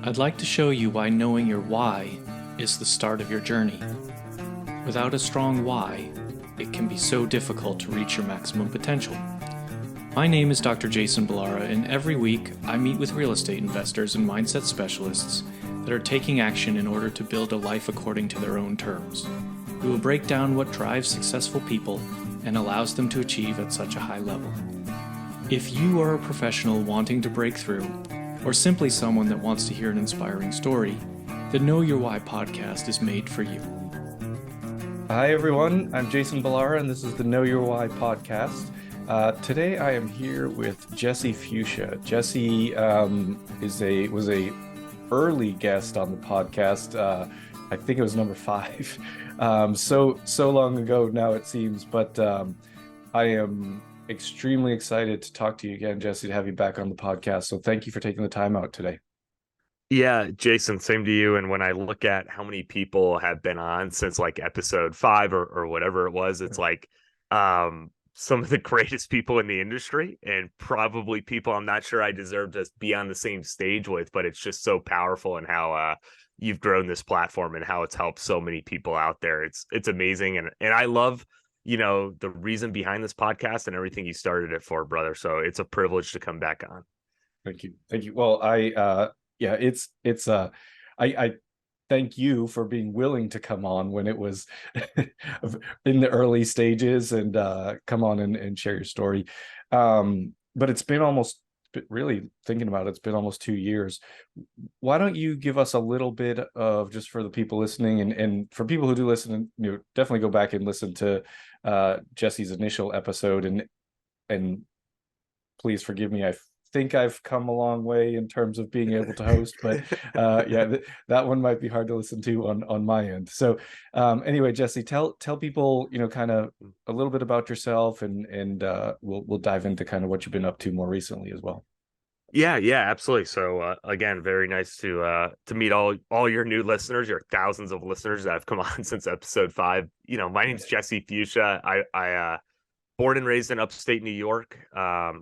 I'd like to show you why knowing your why is the start of your journey. Without a strong why, it can be so difficult to reach your maximum potential. My name is Dr. Jason Balara, and every week I meet with real estate investors and mindset specialists that are taking action in order to build a life according to their own terms. We will break down what drives successful people and allows them to achieve at such a high level. If you are a professional wanting to break through, or simply someone that wants to hear an inspiring story, the Know Your Why podcast is made for you. Hi, everyone. I'm Jason Balara, and this is the Know Your Why podcast. Today, I am here with Jesse Futia. Jesse was a early guest on the podcast. I think it was number 5. So long ago now, it seems. But I am extremely excited to talk to you again, Jesse, to have you back on the podcast. So thank you for taking the time out today. Yeah, Jason, same to you. And when I look at how many people have been on since like episode 5 or whatever it was, it's like some of the greatest people in the industry and probably people I'm not sure I deserve to be on the same stage with, but it's just so powerful and how you've grown this platform and how it's helped so many people out there. It's amazing. And I love, the reason behind this podcast and everything you started it for, brother. So it's a privilege to come back on. Thank you. Thank you. Well, I thank you for being willing to come on when it was in the early stages and come on and share your story. But it's been really thinking about it, it's been almost 2 years. Why don't you give us a little bit of, just for the people listening and for people who do listen, definitely go back and listen to Jesse's initial episode, and please forgive me, I think I've come a long way in terms of being able to host, but that one might be hard to listen to on my end. So anyway, Jesse, tell people, kind of a little bit about yourself, and we'll dive into kind of what you've been up to more recently as well. Yeah, absolutely. So again, very nice to meet all your new listeners, your thousands of listeners that have come on since episode 5. My name's Jesse Futia. I born and raised in upstate New York,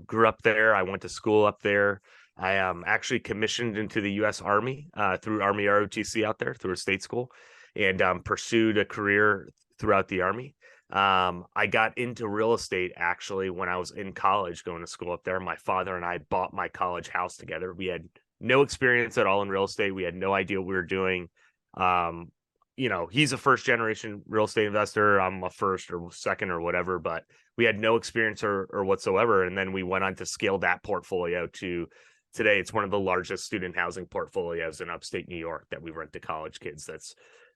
grew up there. I went to school up there. I actually commissioned into the U.S. Army through Army ROTC out there through a state school, and pursued a career throughout the Army. I got into real estate actually when I was in college going to school up there. My father and I bought my college house together. We had no experience at all in real estate. We had no idea what we were doing. He's a first generation real estate investor. I'm a first or second or whatever, but we had no experience or whatsoever. And then we went on to scale that portfolio to today. It's one of the largest student housing portfolios in upstate New York that we rent to college kids. That's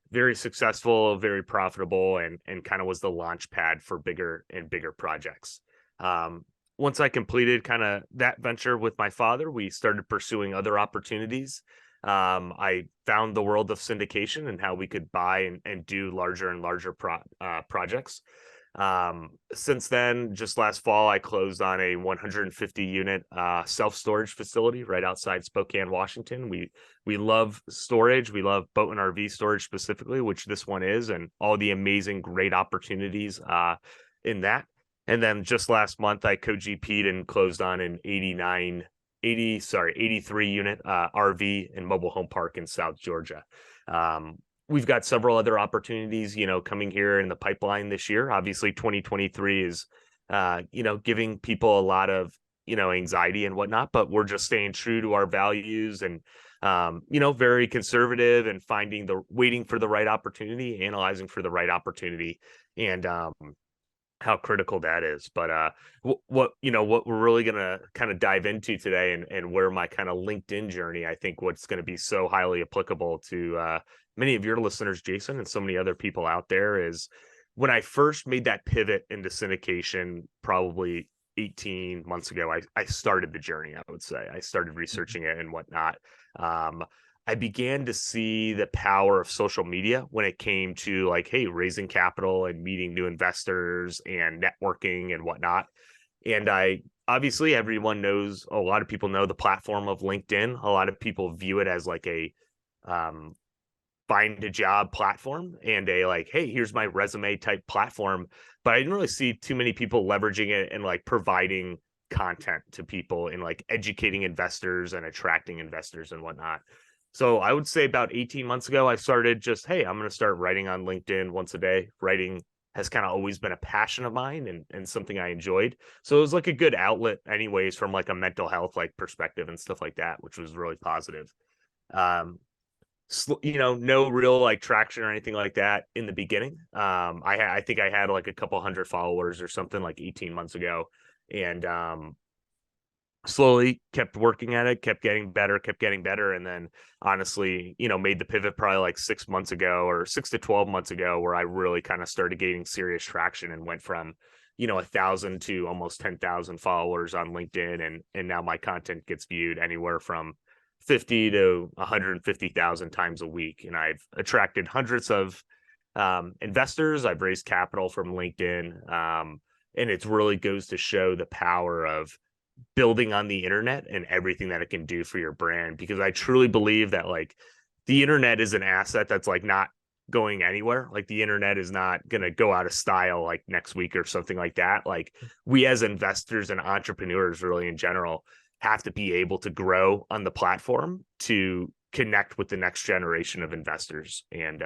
very successful, very profitable, and kind of was the launch pad for bigger and bigger projects. Once I completed kind of that venture with my father, we started pursuing other opportunities. I found the world of syndication and how we could buy and do larger and larger projects. Since then, just last fall, I closed on a 150 unit self-storage facility right outside Spokane, Washington. We love storage. We love boat and RV storage specifically, which this one is, and all the amazing, great opportunities in that. And then just last month, I co-GP'd and closed on an 83 unit RV and mobile home park in South Georgia. We've got several other opportunities, coming here in the pipeline this year. Obviously, 2023 is, giving people a lot of, anxiety and whatnot, but we're just staying true to our values and, very conservative and waiting for the right opportunity, analyzing for the right opportunity, and how critical that is. But what we're really going to kind of dive into today and where my kind of LinkedIn journey, I think what's going to be so highly applicable to many of your listeners, Jason, and so many other people out there, is when I first made that pivot into syndication, probably 18 months ago, I started the journey. I would say I started researching it and whatnot. I began to see the power of social media when it came to like, hey, raising capital and meeting new investors and networking and whatnot. And obviously everyone knows, a lot of people know the platform of LinkedIn. A lot of people view it as like a find a job platform and a like, hey, here's my resume type platform. But I didn't really see too many people leveraging it and like providing content to people and like educating investors and attracting investors and whatnot. So I would say about 18 months ago, I started just, hey, I'm going to start writing on LinkedIn once a day. Writing has kind of always been a passion of mine and something I enjoyed. So it was like a good outlet anyways, from like a mental health like perspective and stuff like that, which was really positive. Um, no real like traction or anything like that in the beginning. I think I had like a couple hundred followers or something like 18 months ago. And slowly kept working at it, kept getting better. And then honestly, made the pivot probably like 6 months ago or 6 to 12 months ago, where I really kind of started gaining serious traction and went from, 1,000 to almost 10,000 followers on LinkedIn. And now my content gets viewed anywhere from 50 to 150,000 times a week. And I've attracted hundreds of investors. I've raised capital from LinkedIn. And it really goes to show the power of building on the internet and everything that it can do for your brand, because I truly believe that like the internet is an asset that's like not going anywhere. Like the internet is not going to go out of style like next week or something like that. Like we as investors and entrepreneurs really in general have to be able to grow on the platform to connect with the next generation of investors. And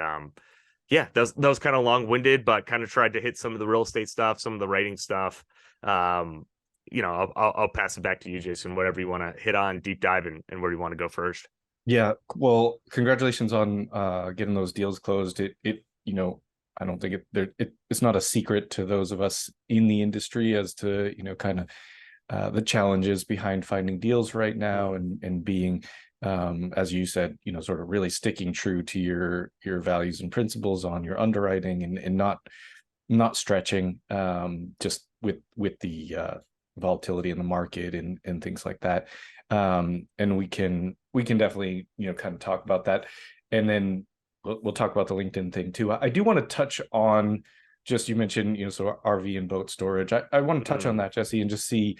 yeah, that was kind of long-winded, but kind of tried to hit some of the real estate stuff, some of the writing stuff. I'll pass it back to you, Jason, whatever you want to hit on, deep dive, and where do you want to go first? Yeah, well, congratulations on getting those deals closed. I don't think it's not a secret to those of us in the industry as to, kind of the challenges behind finding deals right now, and being as you said, sort of really sticking true to your values and principles on your underwriting, and not stretching just with the volatility in the market and things like that. And we can definitely kind of talk about that, and then we'll talk about the LinkedIn thing too. I do want to touch on, just, you mentioned so RV and boat storage. I want to touch on that, Jesse, and just see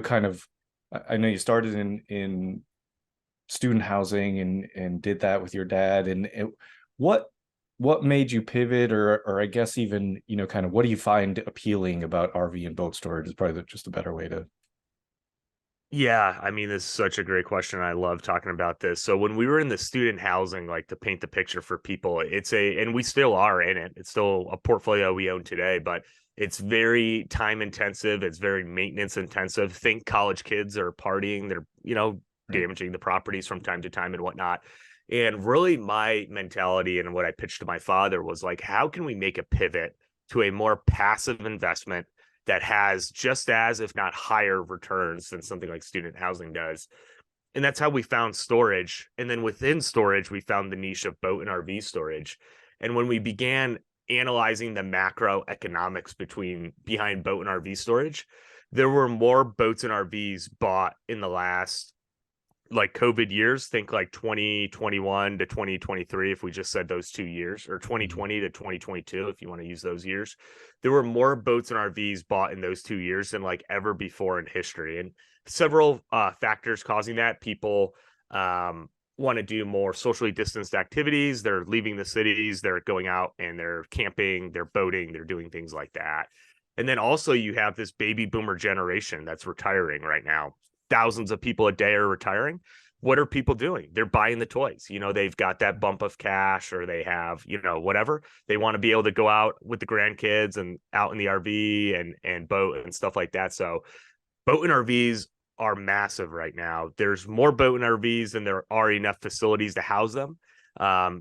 kind of, I know you started in student housing and did that with your dad, and what made you pivot, or I guess even kind of what do you find appealing about RV and boat storage is probably just a better way to. Yeah, I mean, this is such a great question. I love talking about this. So when we were in the student housing, like to paint the picture for people, and we still are in it. It's still a portfolio we own today, but it's very time intensive. It's very maintenance intensive. Think college kids are partying. They're, damaging the properties from time to time and whatnot. And really my mentality and what I pitched to my father was like, how can we make a pivot to a more passive investment that has just as, if not higher returns than something like student housing does? And that's how we found storage. And then within storage, we found the niche of boat and RV storage. And when we began analyzing the macroeconomics behind boat and RV storage, there were more boats and RVs bought in the last like COVID years, think like 2021 to 2023, if we just said those 2 years, or 2020 to 2022, if you want to use those years, there were more boats and RVs bought in those 2 years than like ever before in history. And several factors causing that. People want to do more socially distanced activities. They're leaving the cities, they're going out and they're camping, they're boating, they're doing things like that. And then also you have this baby boomer generation that's retiring right now. Thousands of people a day are retiring. What are people doing? They're buying the toys. They've got that bump of cash, or they have, whatever. They want to be able to go out with the grandkids and out in the RV and boat and stuff like that. So boat and RVs are massive right now. There's more boat and RVs than there are enough facilities to house them.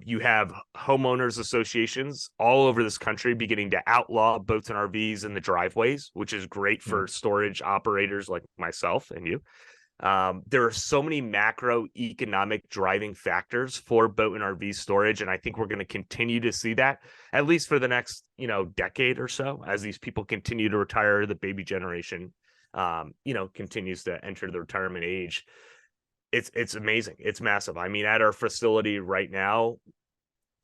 You have homeowners associations all over this country beginning to outlaw boats and RVs in the driveways, which is great for storage operators like myself and you. There are so many macroeconomic driving factors for boat and RV storage, and I think we're going to continue to see that at least for the next, decade or so, as these people continue to retire. The baby generation, continues to enter the retirement age. It's amazing. It's massive. I mean, at our facility right now,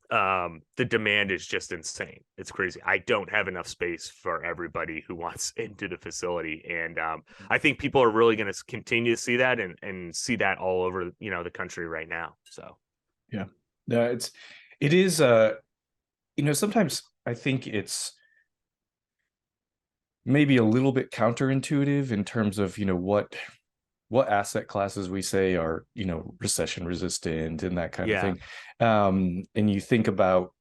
the demand is just insane. It's crazy. I don't have enough space for everybody who wants into the facility. And I think people are really going to continue to see that and see that all over, the country right now. So, Yeah, no, it is, sometimes I think it's maybe a little bit counterintuitive in terms of, what asset classes we say are, recession resistant and that kind of Yeah. thing. And you think about,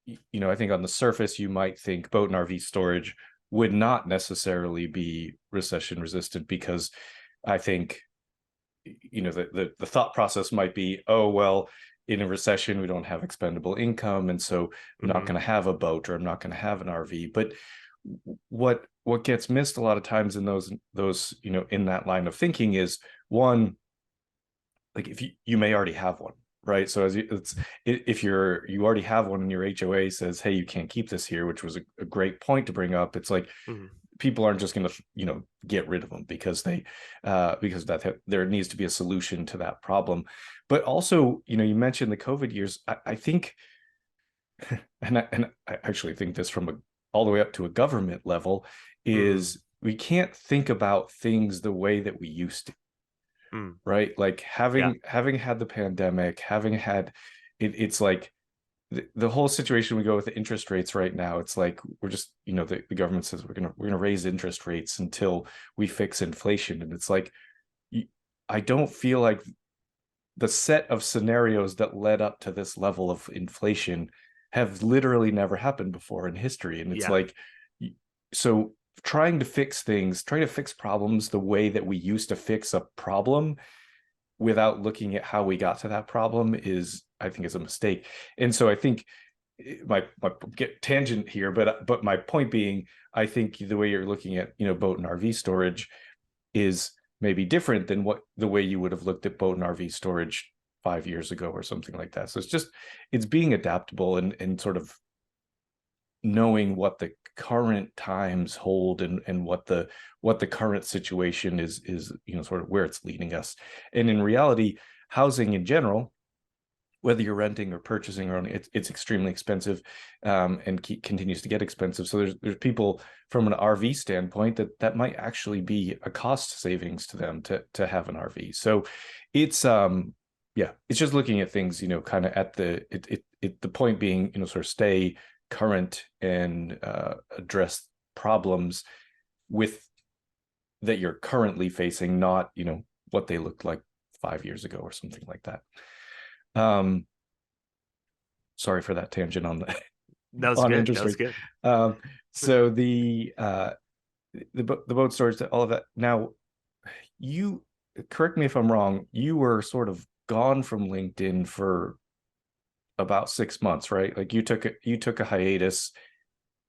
I think on the surface, you might think boat and RV storage would not necessarily be recession resistant, because I think, the thought process might be, oh, well, in a recession, we don't have expendable income. And so I'm not Hmm. going to have a boat, or I'm not going to have an RV. But what gets missed a lot of times in those, in that line of thinking is, one, like, if you may already have one, right? So if you already have one and your HOA says, hey, you can't keep this here, which was a great point to bring up. It's like, Hmm. people aren't just going to get rid of them because there needs to be a solution to that problem. But also, you mentioned the COVID years. I think, and I actually think this from all the way up to a government level, Hmm. is we can't think about things the way that we used to, Hmm. right? Like, Yeah. having had the pandemic, having had it's like the whole situation we go with the interest rates right now. It's like, we're just, the government says we're gonna raise interest rates until we fix inflation. And it's like, I don't feel like the set of scenarios that led up to this level of inflation have literally never happened before in history. And it's Yeah. like, so trying to fix problems the way that we used to fix a problem without looking at how we got to that problem I think is a mistake. And so I think, my get tangent here, but my point being, I think the way you're looking at, boat and RV storage is maybe different than what the way you would have looked at boat and RV storage 5 years ago or something like that. So it's being adaptable, and sort of knowing what the current times hold, and what the current situation is, sort of where it's leading us. And in reality, housing in general, whether you're renting or purchasing or owning, it's extremely expensive, and continues to get expensive. So there's people from an RV standpoint that might actually be a cost savings to them to have an RV. So it's yeah, it's just looking at things, kind of at the point being, sort of stay current, and address problems with that you're currently facing, not, what they looked like 5 years ago or something like that. um Sorry for that tangent on the That was on good. interest That was rates. good. So the boat storage, all of that. Now, you correct me if I'm wrong. You were sort of gone from LinkedIn for about 6 months, right? Like, you took a hiatus,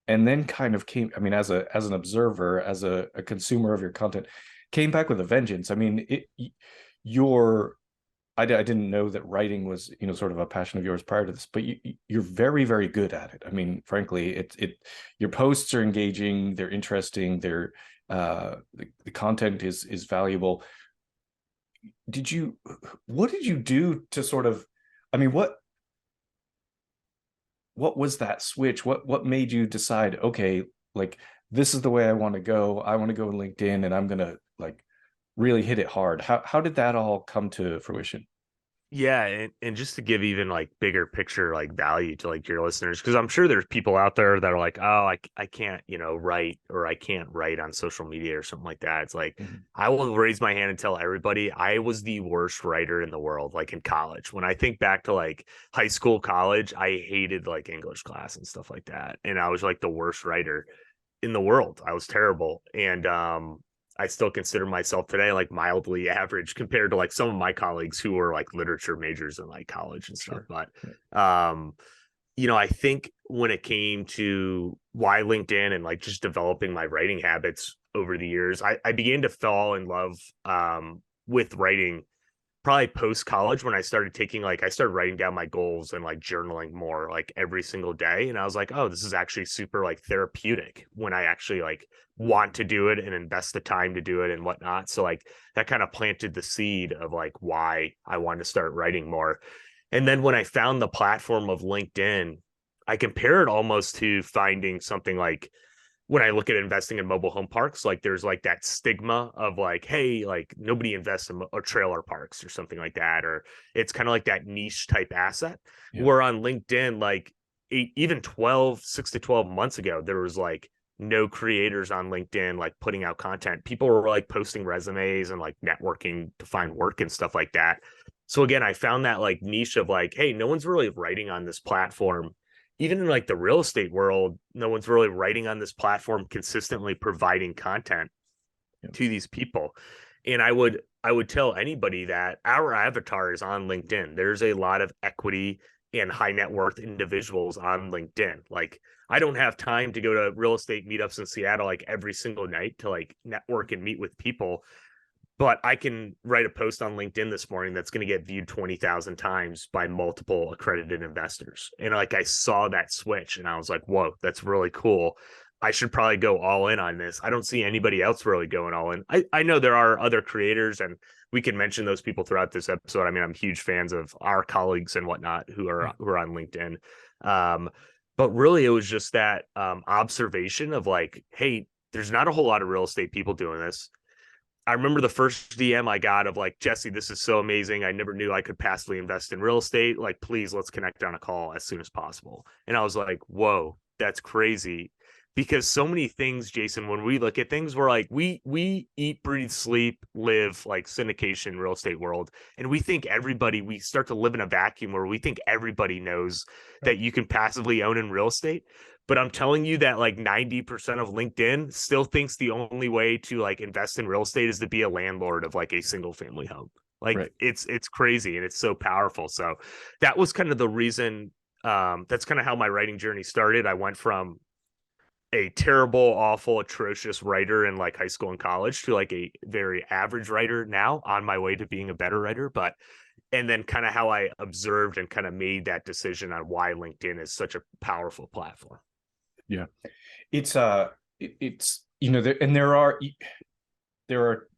and then kind of came. I mean, as an observer, as a consumer of your content, came back with a vengeance. I mean, I didn't know that writing was, sort of a passion of yours prior to this, but you're very, very good at it. I mean, frankly, your posts are engaging, they're interesting, the content is valuable. What did you do to sort of, I mean, what was that switch? What made you decide, okay, like, this is the way I want to go. I want to go on LinkedIn, and I'm gonna, like, really hit it hard. How did that all come to fruition? Yeah, and just to give even like bigger picture like value to like your listeners, because I'm sure there's people out there that are like, oh, I can't, write, or I can't write on social media or something like that. It's like, Mhm. I will raise my hand and tell everybody I was the worst writer in the world, like in college. When I think back to like high school, college, I hated like English class and stuff like that. And I was like the worst writer in the world. I was terrible. And I still consider myself today like mildly average compared to like some of my colleagues who were like literature majors in like college and stuff. Sure. But Yeah. um, I think when it came to why LinkedIn and like just developing my writing habits over the years, I began to fall in love with writing probably post college, when I started writing down my goals and like journaling more like every single day. And I was like, oh, this is actually super like therapeutic when I actually like want to do it and invest the time to do it and whatnot. So like that kind of planted the seed of like why I wanted to start writing more. And then when I found the platform of LinkedIn, I compare it almost to finding something like when I look at investing in mobile home parks, like there's like that stigma of like, hey, like nobody invests in trailer parks or something like that, or it's kind of like that niche type asset. Yeah. Where on LinkedIn, like even 6 to 12 months ago, there was like no creators on LinkedIn like putting out content. People were like posting resumes and like networking to find work and stuff like that. So again, I found that like niche of like, hey, no one's really writing on this platform. Even in like the real estate world, no one's really writing on this platform, consistently providing content to these people. And I would tell anybody that our avatar is on LinkedIn. There's a lot of equity and high net worth individuals on LinkedIn. Like I don't have time to go to real estate meetups in Seattle like every single night to like network and meet with people, but I can write a post on LinkedIn this morning that's going to get viewed 20,000 times by multiple accredited investors. And like I saw that switch and I was like, whoa, that's really cool. I should probably go all in on this. I don't see anybody else really going all in. I know there are other creators, and we can mention those people throughout this episode. I mean, I'm huge fans of our colleagues and whatnot who are on LinkedIn. But really, it was just that observation of like, hey, there's not a whole lot of real estate people doing this. I remember the first DM I got of like, Jesse, this is so amazing. I never knew I could passively invest in real estate. Like, please, let's connect on a call as soon as possible. And I was like, whoa, that's crazy. Because so many things, Jason, when we look at things, we're like, we eat, breathe, sleep, live like syndication real estate world. And we think we start to live in a vacuum where we think everybody knows that you can passively own in real estate. But I'm telling you that like 90% of LinkedIn still thinks the only way to like invest in real estate is to be a landlord of like a single family home. Like it's crazy and it's so powerful. So that was kind of the reason. That's kind of how my writing journey started. I went from a terrible, awful, atrocious writer in like high school and college to like a very average writer now, on my way to being a better writer. And then kind of how I observed and kind of made that decision on why LinkedIn is such a powerful platform. Yeah, it's you know there are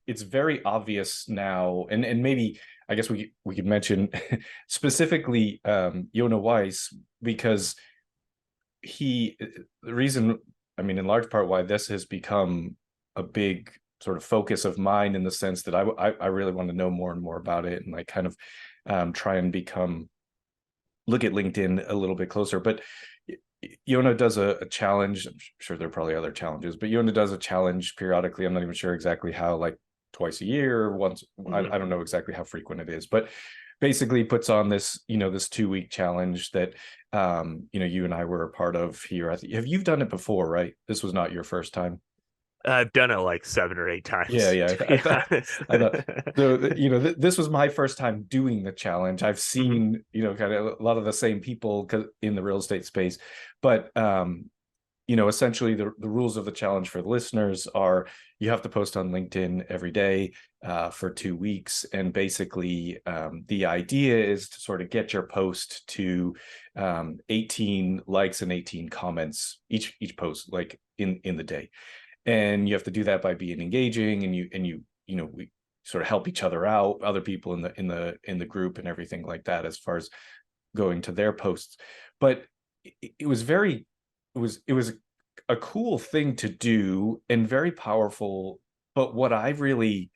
it's very obvious now, and maybe I guess we could mention specifically Yona Weiss, because the reason, I mean, in large part why this has become a big sort of focus of mine, in the sense that I really want to know more and more about it, and like kind of try and look at LinkedIn a little bit closer. But Yona does a challenge. I'm sure there are probably other challenges, but Yona does a challenge periodically. I'm not even sure exactly how, like twice a year, once. I don't know exactly how frequent it is, but basically puts on this, this 2-week challenge that, you and I were a part of here. Have you done it before, right? This was not your first time. I've done it like 7 or 8 times. Yeah. I thought so, this was my first time doing the challenge. I've seen, kind of a lot of the same people in the real estate space, but, essentially the rules of the challenge for the listeners are you have to post on LinkedIn every day for 2 weeks. And basically the idea is to sort of get your post to 18 likes and 18 comments each post, like in the day. And you have to do that by being engaging, and we sort of help each other out, other people in the group and everything like that, as far as going to their posts. But it was a cool thing to do and very powerful. But what I really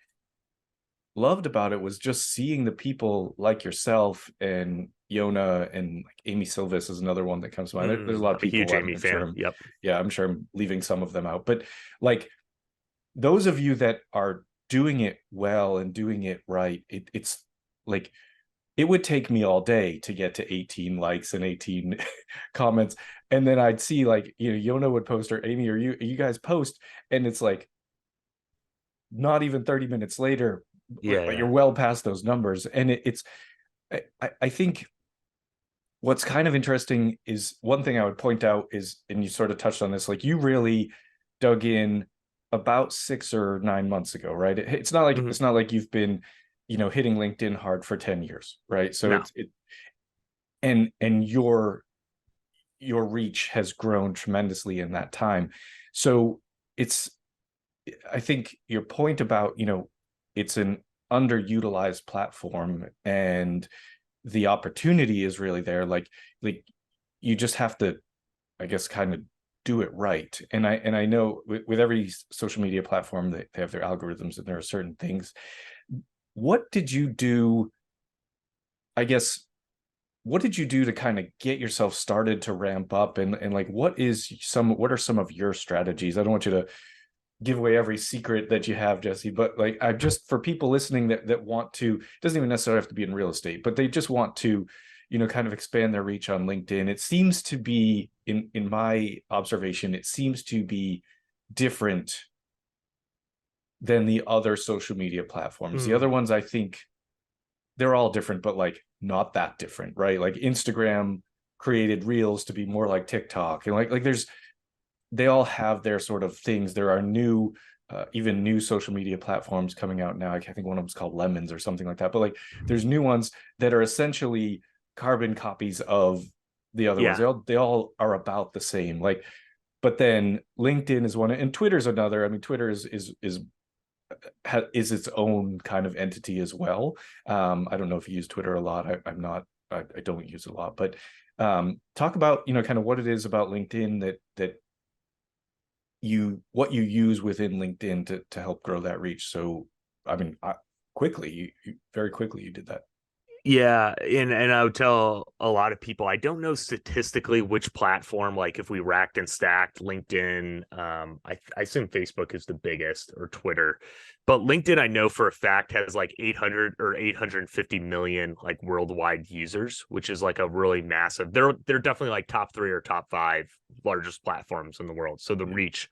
loved about it was just seeing the people like yourself and Yona, and like Amy Silvis is another one that comes to mind. There's a lot of people. Huge Amy fan. Yep. Yeah, I'm sure I'm leaving some of them out, but like those of you that are doing it well and doing it right, it's like it would take me all day to get to 18 likes and 18 comments, and then I'd see like Yona would post, or Amy, or you guys post, and it's like not even 30 minutes later, but you're well past those numbers. And I think what's kind of interesting is, one thing I would point out is, and you sort of touched on this, like you really dug in about 6 or 9 months ago, right? It's not like it's not like you've been, hitting LinkedIn hard for 10 years, right? So and your reach has grown tremendously in that time. So I think your point about, it's an underutilized platform, and the opportunity is really there. Like you just have to, I guess, kind of do it right. And I know with every social media platform, they have their algorithms, and there are certain things. What did you do, I guess, what did you do to kind of get yourself started to ramp up, and like what are some of your strategies? I don't want you to give away every secret that you have, Jesse, but like I just, for people listening that want to, it doesn't even necessarily have to be in real estate, but they just want to, kind of expand their reach on LinkedIn. It seems to be, in my observation, it seems to be different than the other social media platforms. The other ones, I think they're all different, but like not that different, right? Like Instagram created Reels to be more like TikTok, and like they all have their sort of things. There are new, even new social media platforms coming out now. I think one of them's called Lemons or something like that. But like, there's new ones that are essentially carbon copies of the other ones. They all are about the same. Like, but then LinkedIn is one, and Twitter's another. I mean, Twitter is its own kind of entity as well. I don't know if you use Twitter a lot. I'm not. I don't use it a lot. But talk about kind of what it is about LinkedIn that what you use within LinkedIn to help grow that reach. So, I mean, quickly, you very quickly you did that. Yeah, and I would tell a lot of people, I don't know statistically which platform, like if we racked and stacked LinkedIn, I assume Facebook is the biggest, or Twitter, but LinkedIn I know for a fact has like 800 or 850 million like worldwide users, which is like a really massive. They're definitely like top 3 or top 5 largest platforms in the world. So the reach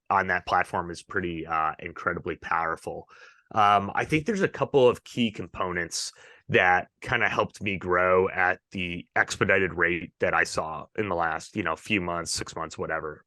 on that platform is pretty incredibly powerful. I think there's a couple of key components that kind of helped me grow at the expedited rate that I saw in the last, few months, 6 months, whatever,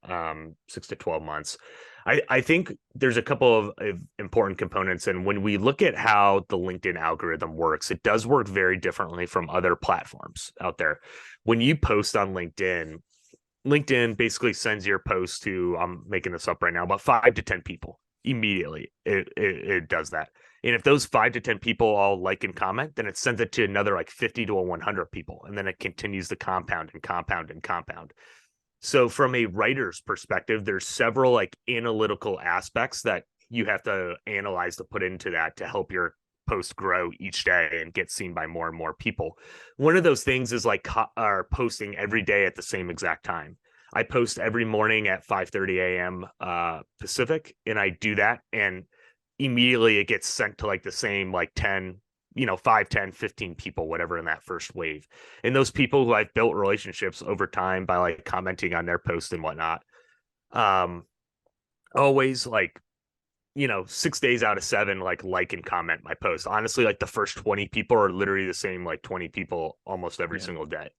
6 to 12 months. I think there's a couple of important components. And when we look at how the LinkedIn algorithm works, it does work very differently from other platforms out there. When you post on LinkedIn basically sends your post to, I'm making this up right now, about 5 to 10 people immediately. It does that. And if those 5 to 10 people all like and comment, then it sends it to another like 50 to 100 people. And then it continues to compound and compound and compound. So from a writer's perspective, there's several like analytical aspects that you have to analyze to put into that to help your post grow each day and get seen by more and more people. One of those things is like posting every day at the same exact time. I post every morning at 5:30 a.m. Pacific, and I do that, and immediately it gets sent to like the same like 10, 5, 10, 15 people, whatever, in that first wave. And those people who I've built relationships over time by like commenting on their post and whatnot, always like 6 days out of 7, like and comment my post. Honestly, like the first 20 people are literally the same, like 20 people almost every single day.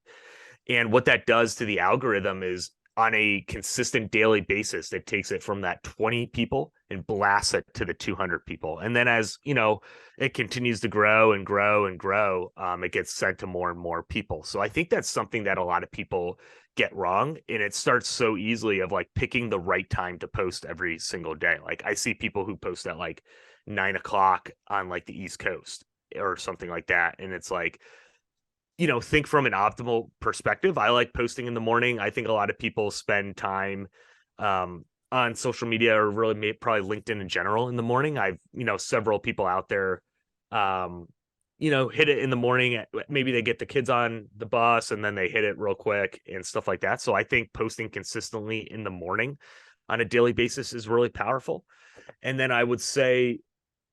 And what that does to the algorithm is, on a consistent daily basis, it takes it from that 20 people and blasts it to the 200 people. And then as it continues to grow and grow and grow, it gets sent to more and more people. So I think that's something that a lot of people get wrong. And it starts so easily of like picking the right time to post every single day. Like I see people who post at like 9 o'clock on like the East Coast or something like that. And it's like, think from an optimal perspective. I like posting in the morning. I think a lot of people spend time on social media, or really probably LinkedIn in general, in the morning. I've, several people out there, hit it in the morning. Maybe they get the kids on the bus and then they hit it real quick and stuff like that. So I think posting consistently in the morning on a daily basis is really powerful. And then I would say,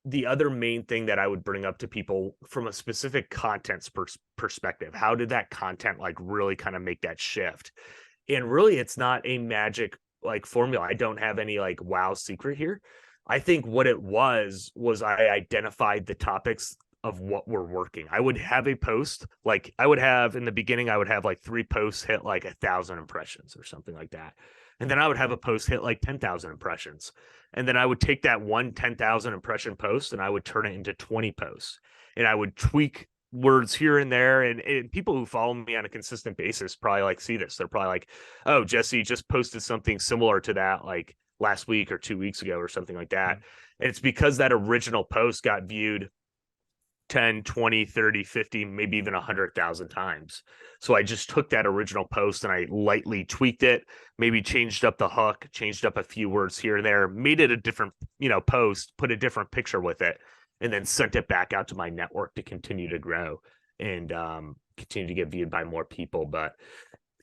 the other main thing that I would bring up to people from a specific content perspective, how did that content like really kind of make that shift? And really, it's not a magic like formula. I don't have any like wow secret here. I think what it was I identified the topics of what were working. I would have a post, like I would have in the beginning, I would have like 3 posts hit like 1,000 impressions or something like that. And then I would have a post hit like 10,000 impressions. And then I would take that one 10,000 impression post and I would turn it into 20 posts. And I would tweak words here and there. And people who follow me on a consistent basis probably like see this. They're probably like, oh, Jesse just posted something similar to that like last week or 2 weeks ago or something like that. And it's because that original post got viewed 10, 20, 30, 50, maybe even 100,000 times. So I just took that original post and I lightly tweaked it, maybe changed up the hook, changed up a few words here and there, made it a different, post, put a different picture with it, and then sent it back out to my network to continue to grow. And continue to get viewed by more people. But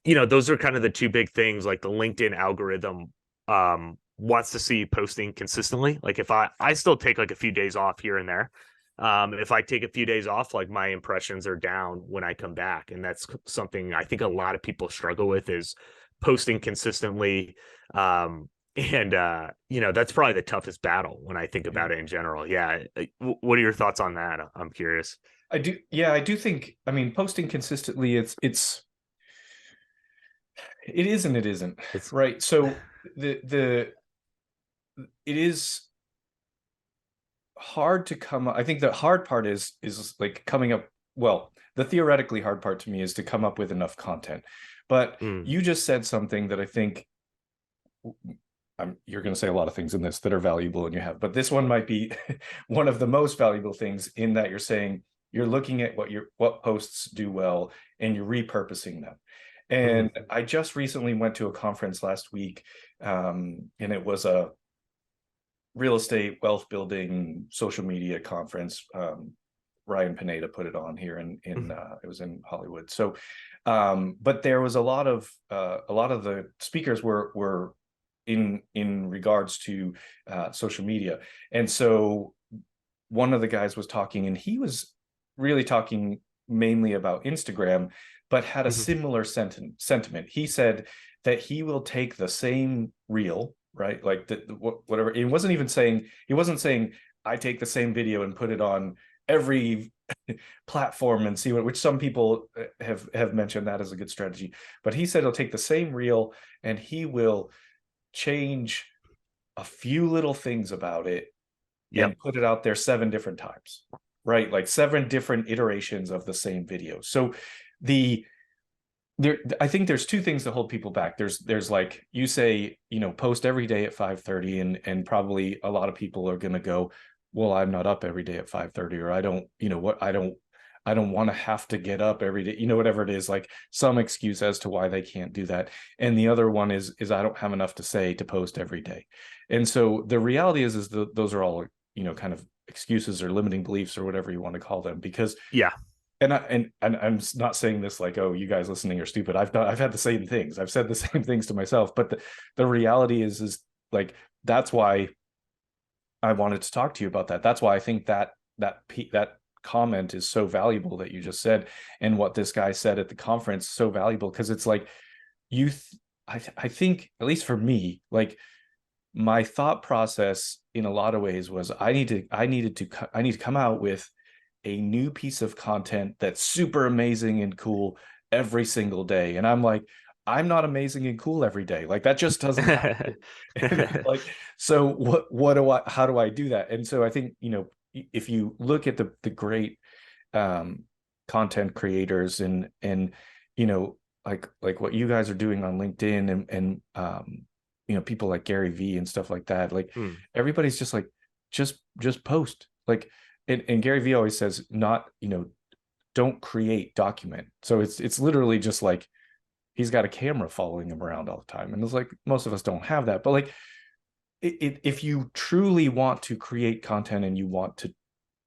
those are kind of the two big things. Like the LinkedIn algorithm wants to see posting consistently. Like if I still take like a few days off here and there. If I take a few days off, like my impressions are down when I come back. And that's something I think a lot of people struggle with, is posting consistently. And that's probably the toughest battle when I think about it in general. Yeah. What are your thoughts on that? I'm curious. I do think, I mean, posting consistently, it is and it isn't, It's right? So it is hard to come up. I think the hard part is like coming up. Well, the theoretically hard part to me is to come up with enough content. But you just said something that I think you're going to say a lot of things in this that are valuable, and you have, but this one might be one of the most valuable things, in that you're saying you're looking at what posts do well and you're repurposing them. And I just recently went to a conference last week, and it was a real estate wealth building social media conference. Ryan Pineda put it on here in it was in Hollywood. So but there was a lot of the speakers were in regards to social media. And so one of the guys was talking, and he was really talking mainly about Instagram, but had a similar sentiment. He said that he will take the same reel, right? Like whatever. It wasn't even saying, he wasn't saying, I take the same video and put it on every platform and see which some people have mentioned that as a good strategy. But he said he'll take the same reel and he will change a few little things about it and put it out there 7 different times, right? Like 7 different iterations of the same video. So I think there's 2 things that hold people back. There's like, you say, post every day at 5:30, and probably a lot of people are going to go, well, I'm not up every day at 5:30, or I don't want to have to get up every day, whatever it is, like some excuse as to why they can't do that. And the other one is I don't have enough to say to post every day. And so the reality is those are all, kind of excuses or limiting beliefs or whatever you want to call them, because and I'm not saying this like, oh, you guys listening are stupid. I've had the same things. I've said the same things to myself, but the reality is like, that's why I wanted to talk to you about that. That's why I think that comment is so valuable that you just said, and what this guy said at the conference, so valuable, because it's like I think, at least for me, like my thought process in a lot of ways was I need to come out with a new piece of content that's super amazing and cool every single day. And I'm like, I'm not amazing and cool every day. Like that just doesn't happen. Like, so how do I do that? And so I think, if you look at the great content creators and like what you guys are doing on LinkedIn and people like Gary V and stuff like that, like everybody's just like, just post, like, and Gary V always says, not, don't create, document. So it's literally just like, he's got a camera following him around all the time. And it's like, most of us don't have that, but like, if you truly want to create content and you want to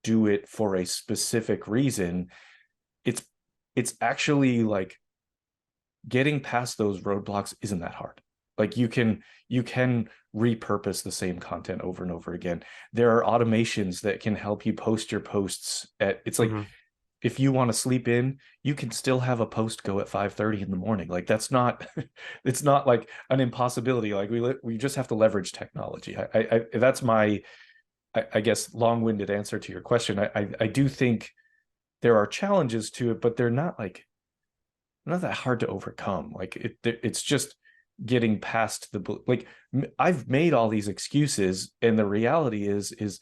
do it for a specific reason, it's actually like getting past those roadblocks isn't that hard. Like you can repurpose the same content over and over again. There are automations that can help you post your posts it's like, if you want to sleep in, you can still have a post go at 5:30 in the morning. Like that's not, it's not like an impossibility. Like we just have to leverage technology. That's my, I guess, long-winded answer to your question. I do think there are challenges to it, but they're not that hard to overcome. Like it's just getting past like, I've made all these excuses, and the reality is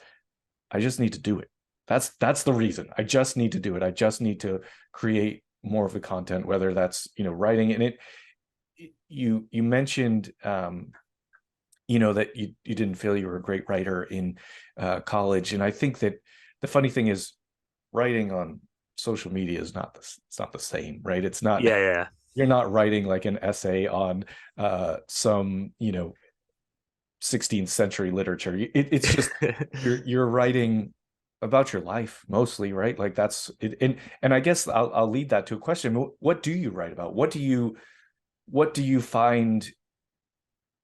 I just need to do it. That's the reason. I just need to do it. I just need to create more of the content, whether that's, writing. And you mentioned, that you didn't feel you were a great writer in college. And I think that the funny thing is, writing on social media is it's not the same, right? It's not, you're not writing like an essay on some, 16th century literature. It's just, you're writing about your life mostly, right? Like that's it. And I guess I'll lead that to a question. What do you write about? What do you find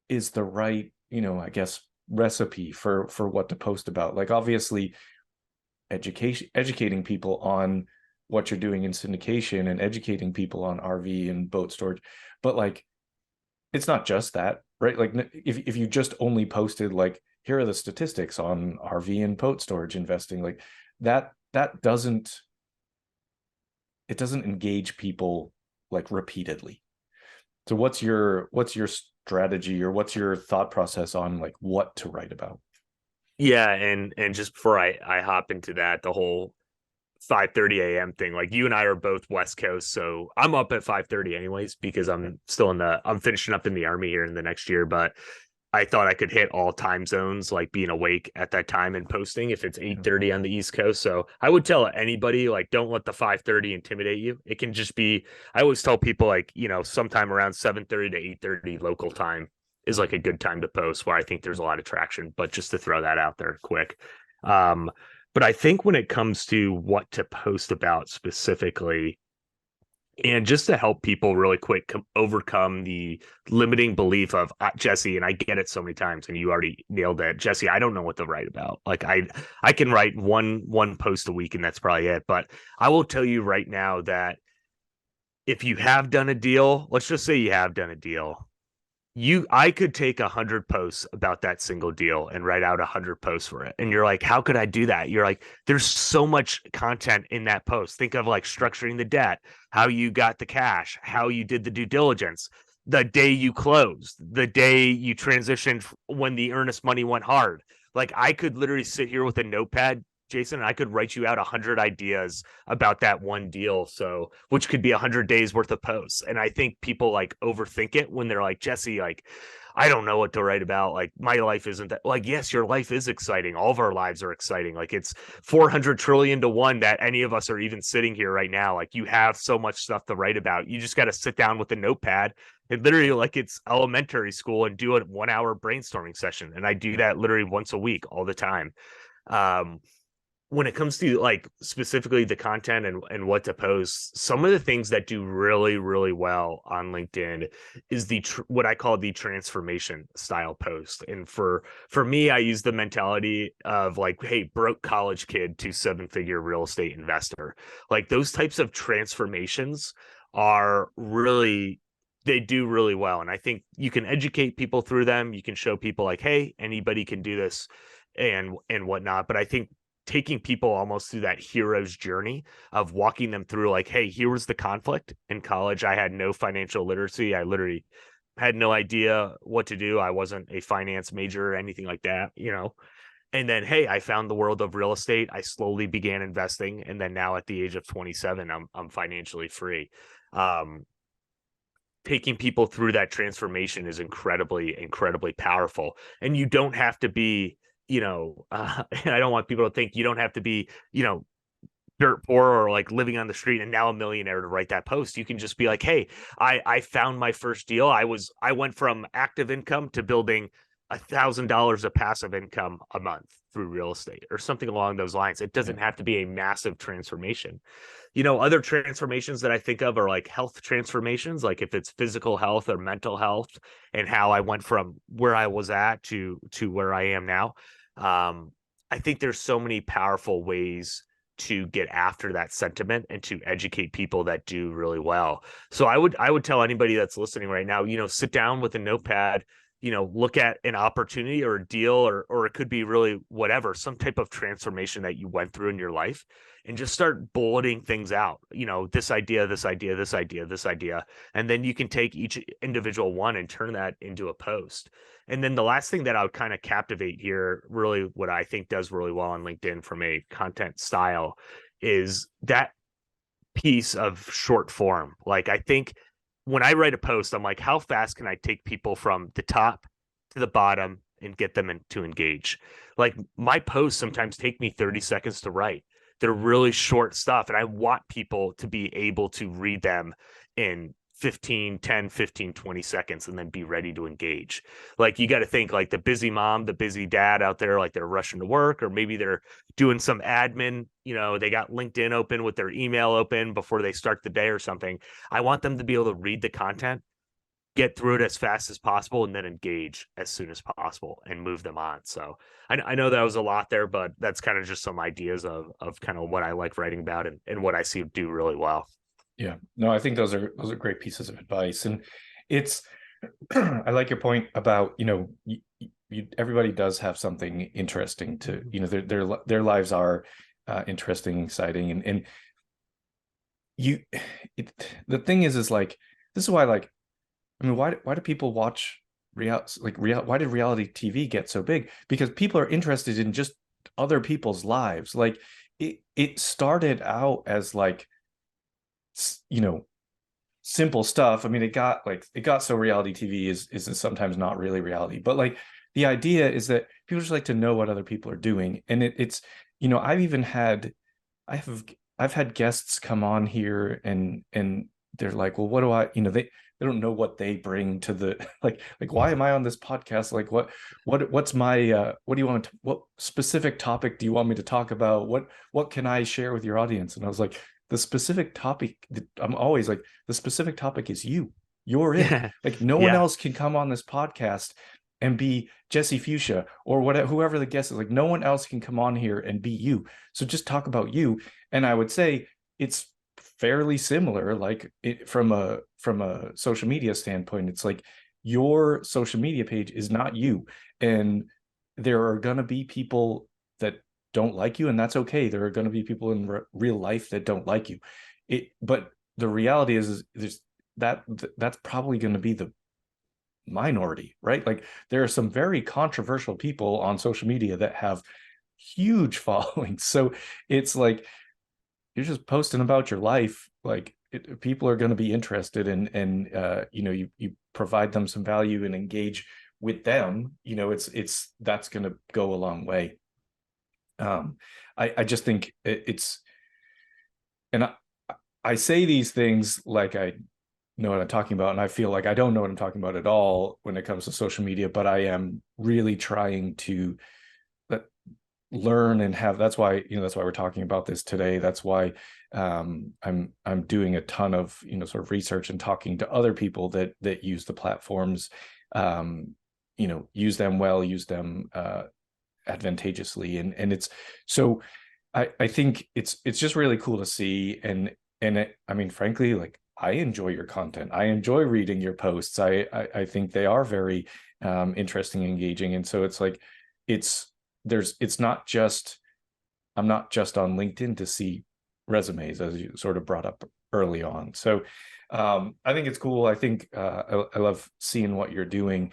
is the right, I guess, recipe for what to post about? Like obviously educating people on what you're doing in syndication and educating people on RV and boat storage. But like it's not just that, right? Like if you just only posted like here are the statistics on RV and boat storage investing, like that doesn't it doesn't engage people like repeatedly. So what's your strategy, or what's your thought process on like what to write about? Yeah, and just before I hop into that, the whole 5:30 a.m. thing, like you and I are both West Coast, so I'm up at 5:30 anyways because I'm finishing up in the Army here in the next year, but I thought I could hit all time zones, like being awake at that time and posting if it's 8:30 on the East Coast. So I would tell anybody, like, don't let the 5:30 intimidate you. It can just be, I always tell people, like, sometime around 7:30 to 8:30 local time is like a good time to post, where I think there's a lot of traction. But just to throw that out there quick. Um, but I think when it comes to what to post about specifically, and just to help people really quick overcome the limiting belief of Jesse, and I get it so many times, and you already nailed it, Jesse. I don't know what to write about. Like I can write one post a week, and that's probably it. But I will tell you right now that if you have done a deal, let's just say you have done a deal, I could take 100 posts about that single deal and write out 100 posts for it. And you're like, how could I do that? You're like, there's so much content in that post. Think of like structuring the debt, how you got the cash, how you did the due diligence, the day you closed, the day you transitioned when the earnest money went hard. Like I could literally sit here with a notepad, Jason, and I could write you out 100 ideas about that one deal. So, which could be 100 days worth of posts. And I think people like overthink it when they're like, Jesse, like, I don't know what to write about. Like, my life isn't that. Like, yes, your life is exciting. All of our lives are exciting. Like, it's 400 trillion to one that any of us are even sitting here right now. Like, you have so much stuff to write about. You just got to sit down with a notepad and literally, like, it's elementary school, and do a 1 hour brainstorming session. And I do that literally once a week, all the time. Um, when it comes to like specifically the content and what to post, some of the things that do really, really well on LinkedIn is what I call the transformation style post. And for me, I use the mentality of like, hey, broke college kid to 7-figure real estate investor. Like those types of transformations are really, they do really well. And I think you can educate people through them. You can show people like, hey, anybody can do this and whatnot. But I think taking people almost through that hero's journey of walking them through like, hey, here was the conflict in college. I had no financial literacy. I literally had no idea what to do. I wasn't a finance major or anything like that, And then, hey, I found the world of real estate. I slowly began investing, and then now at the age of 27, I'm financially free. Taking people through that transformation is incredibly, incredibly powerful. And you don't have to be, and I don't want people to think you don't have to be, dirt poor or like living on the street and now a millionaire to write that post. You can just be like, hey, I found my first deal. I went from active income to building $1,000 of passive income a month through real estate or something along those lines. It doesn't have to be a massive transformation. Other transformations that I think of are like health transformations, like if it's physical health or mental health, and how I went from where I was at to where I am now. I think there's so many powerful ways to get after that sentiment and to educate people that do really well. So I would tell anybody that's listening right now, sit down with a notepad, look at an opportunity or a deal, or it could be really whatever, some type of transformation that you went through in your life, and just start bulleting things out, this idea, this idea, this idea, this idea. And then you can take each individual one and turn that into a post. And then the last thing that I would kind of captivate here, really what I think does really well on LinkedIn from a content style, is that piece of short form. Like I think when I write a post, I'm like, how fast can I take people from the top to the bottom and get them to engage? Like my posts sometimes take me 30 seconds to write. They're really short stuff, and I want people to be able to read them in 15, 20 seconds and then be ready to engage. Like, you got to think like the busy mom, the busy dad out there, like they're rushing to work, or maybe they're doing some admin, they got LinkedIn open with their email open before they start the day or something. I want them to be able to read the content, get through it as fast as possible, and then engage as soon as possible and move them on. So I know that was a lot there, but that's kind of just some ideas of kind of what I like writing about and what I see do really well. Yeah, no, I think those are great pieces of advice. And it's I like your point about, everybody does have something interesting to, their lives are interesting, exciting, and the thing is like, this is why, like, I mean, why do people watch why did reality TV get so big? Because people are interested in just other people's lives. Like, it started out as like, simple stuff. I mean, it got so reality TV is sometimes not really reality, but like, the idea is that people just like to know what other people are doing. And it's I've had guests come on here and they're like, well, what do I, they don't know what they bring to the like why am I on this podcast? Like, what's my what do you want to, what specific topic do you want me to talk about? What can I share with your audience? And I was like, the specific topic, I'm always like, the specific topic is you're it. Like, no one else can come on this podcast and be Jesse Futia or whatever, whoever the guest is. Like, no one else can come on here and be you. So just talk about you. And I would say it's fairly similar, like, from a social media standpoint. It's like, your social media page is not you, and there are going to be people that don't like you, and that's okay. There are going to be people in real life that don't like you. But the reality is there's that's probably going to be the minority, right? Like, there are some very controversial people on social media that have huge followings. So it's like, you're just posting about your life. Like, people are going to be interested and you provide them some value and engage with them. It's that's going to go a long way. I just think it's, and I say these things like I know what I'm talking about, and I feel like I don't know what I'm talking about at all when it comes to social media, but I am really trying to learn and have, that's why we're talking about this today. That's why I'm doing a ton of sort of research and talking to other people that use the platforms, use them well, use them advantageously, and it's so I think it's just really cool to see. And I mean, frankly, like, I enjoy your content. I enjoy reading your posts. I think they are very interesting, engaging. And so it's like, it's not just, I'm not just on LinkedIn to see resumes, as you sort of brought up early on. So I think it's cool. I think I love seeing what you're doing.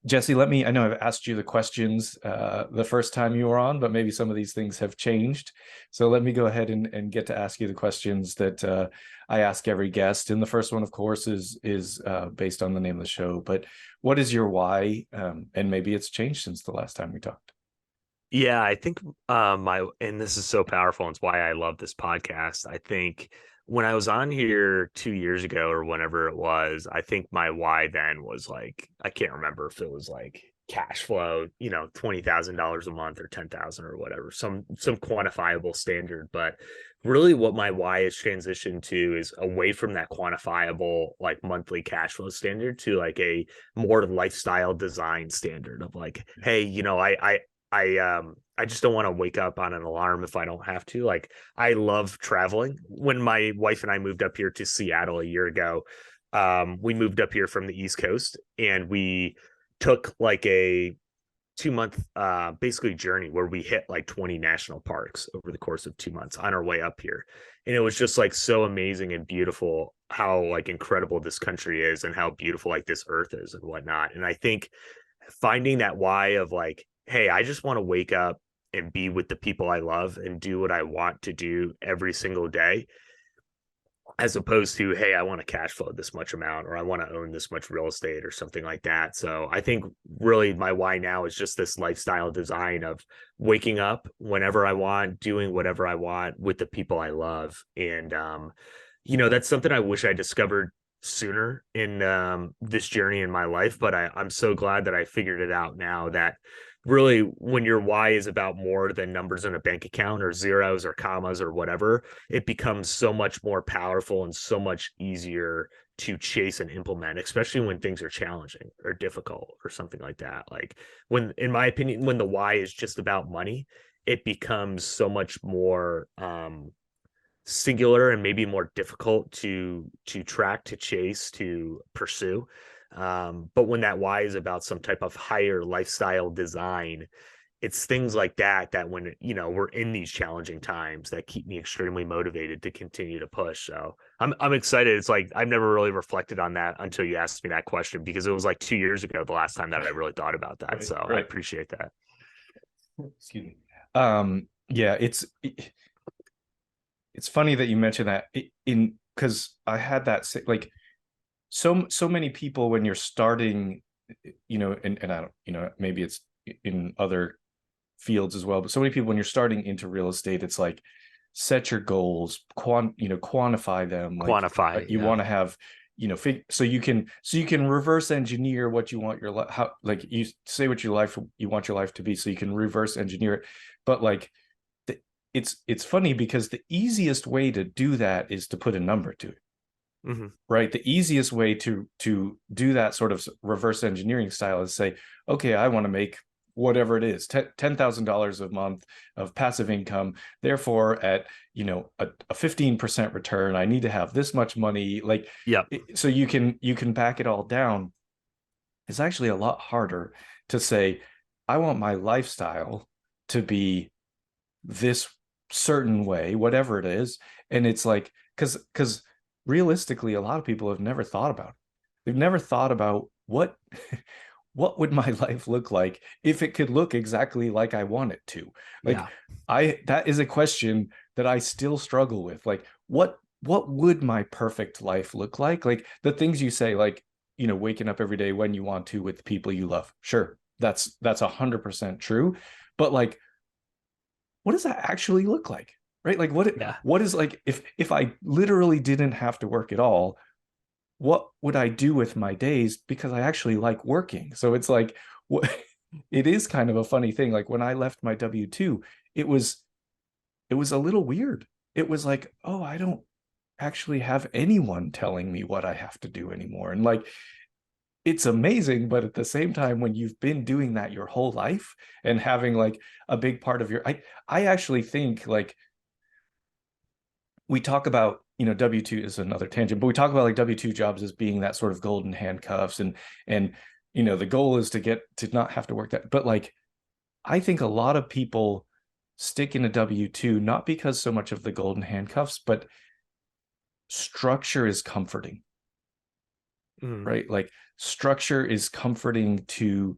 Jesse, I know I've asked you the questions the first time you were on, but maybe some of these things have changed. So let me go ahead and get to ask you the questions that I ask every guest. And the first one, of course, is based on the name of the show. But what is your why? And maybe it's changed since the last time we talked. Yeah, I think and this is so powerful, and it's why I love this podcast. I think when I was on here 2 years ago or whenever it was, I think my why then was like, I can't remember if it was like cash flow, $20,000 a month or 10,000 or whatever, some quantifiable standard. But really what my why has transitioned to is away from that quantifiable, like, monthly cash flow standard to like a more lifestyle design standard of like, hey, I just don't want to wake up on an alarm if I don't have to. Like, I love traveling. When my wife and I moved up here to Seattle a year ago, we moved up here from the East Coast, and we took like a 2-month basically journey where we hit like 20 national parks over the course of 2 months on our way up here. And it was just like so amazing and beautiful how like incredible this country is and how beautiful like this earth is and whatnot. And I think finding that why of like, hey, I just want to wake up and be with the people I love and do what I want to do every single day, as opposed to, hey, I want to cash flow this much amount, or I want to own this much real estate or something like that. So I think really my why now is just this lifestyle design of waking up whenever I want, doing whatever I want with the people I love. And That's something I wish I discovered sooner in this journey in my life, but I'm so glad that I figured it out now, that really when your why is about more than numbers in a bank account or zeros or commas or whatever, it becomes so much more powerful and so much easier to chase and implement, especially when things are challenging or difficult or something like that. Like when, in my opinion, when the why is just about money, it becomes so much more singular and maybe more difficult to track, to chase, to pursue. But when that why is about some type of higher lifestyle design, it's things like that when we're in these challenging times, that keep me extremely motivated to continue to push. So I'm excited. It's like I've never really reflected on that until you asked me that question, because it was like 2 years ago the last time that I really thought about that. Right, So I right. appreciate that. Excuse me. Yeah, it's funny that you mentioned that, in because I had that, like, so many people when you're starting, and I don't, maybe it's in other fields as well, but so many people when you're starting into real estate, it's like, set your goals, quantify them, like, Quantify, you yeah. want to have, so you can reverse engineer what you want your life, how, like, you say what you want your life to be, so you can reverse engineer it. But like, it's funny because the easiest way to do that is to put a number to it. Mm-hmm. Right, the easiest way to do that sort of reverse engineering style is say, okay, I want to make whatever it is, $10,000 a month of passive income, therefore at a 15% return, I need to have this much money, like, Yep. so you can back it all down. It's actually a lot harder to say, I want my lifestyle to be this certain way, whatever it is. And it's like, because realistically, a lot of people have never thought about it. They've never thought about what would my life look like if it could look exactly like I want it to. Like, Yeah. that is a question that I still struggle with. Like, what would my perfect life look like? Like, the things you say, like, waking up every day when you want to with the people you love. Sure, that's 100% true. But like, what does that actually look like? Right? Like, Yeah. what is, like, if I literally didn't have to work at all, what would I do with my days? Because I actually like working. So it's like, what it is kind of a funny thing. Like, when I left my W2, it was a little weird. It was like, oh, I don't actually have anyone telling me what I have to do anymore. And like, it's amazing, but at the same time, when you've been doing that your whole life and having like a big part of your, I actually think, like, we talk about, W2 is another tangent, but we talk about like W2 jobs as being that sort of golden handcuffs, and the goal is to get to not have to work that. But like, I think a lot of people stick in a W2 not because so much of the golden handcuffs, but structure is comforting. Mm-hmm. Right? Like, structure is comforting to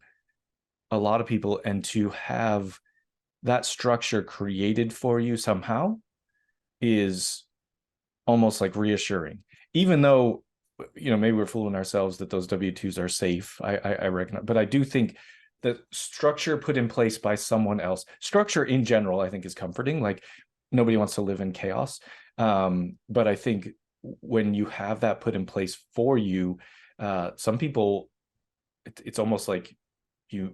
a lot of people, and to have that structure created for you somehow is almost like reassuring, even though, maybe we're fooling ourselves that those W2s are safe. I recognize, but I do think that structure put in place by someone else, structure in general, I think is comforting. Like, nobody wants to live in chaos, but I think when you have that put in place for you, some people, it's almost like you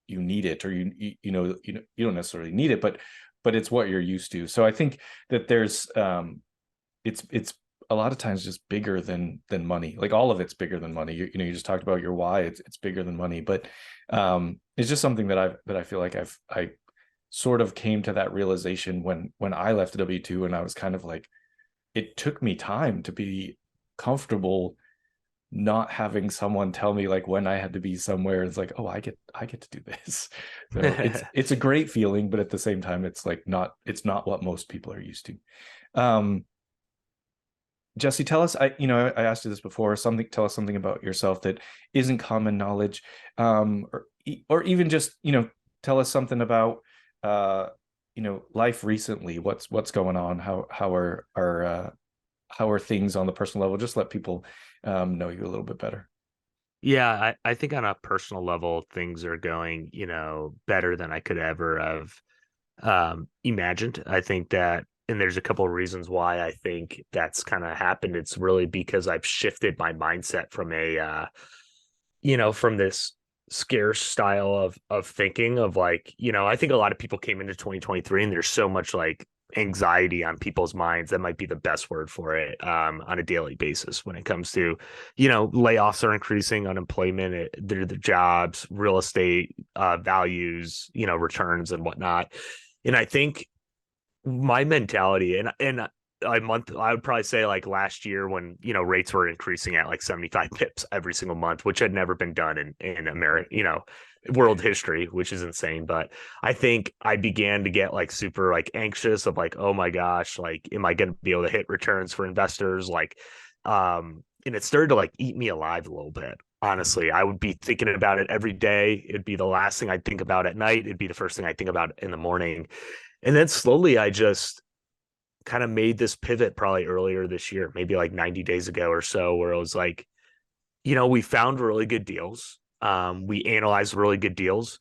need it, or you don't necessarily need it, but it's what you're used to. So I think that there's it's a lot of times just bigger than money. Like, all of it's bigger than money. You just talked about your why. It's bigger than money, but it's just something that I feel like I sort of came to that realization when I left W2, and I was kind of like, it took me time to be comfortable not having someone tell me like when I had to be somewhere. It's like, oh, I get to do this. So it's a great feeling, but at the same time, it's like, it's not what most people are used to. Jesse, tell us, I asked you this before, tell us something about yourself that isn't common knowledge, or even just, tell us something about, life recently. What's going on? How are things on the personal level? Just let people know you a little bit better. Yeah, I think on a personal level, things are going, better than I could ever have imagined. I think that there's a couple of reasons why I think that's kind of happened. It's really because I've shifted my mindset from from this scarce style of thinking of like, I think a lot of people came into 2023 and there's so much like anxiety on people's minds. That might be the best word for it, on a daily basis when it comes to, layoffs are increasing, unemployment, the jobs, real estate, values, returns and whatnot. And I think my mentality and I would probably say like last year when, rates were increasing at like 75 pips every single month, which had never been done in America, world history, which is insane. But I think I began to get like super like anxious of like, oh my gosh, like, am I going to be able to hit returns for investors? Like, and it started to like eat me alive a little bit. Honestly, I would be thinking about it every day. It'd be the last thing I'd think about at night. It'd be the first thing I think about in the morning. And then slowly I just kind of made this pivot probably earlier this year, maybe like 90 days ago or so, where it was like, we found really good deals. We analyzed really good deals.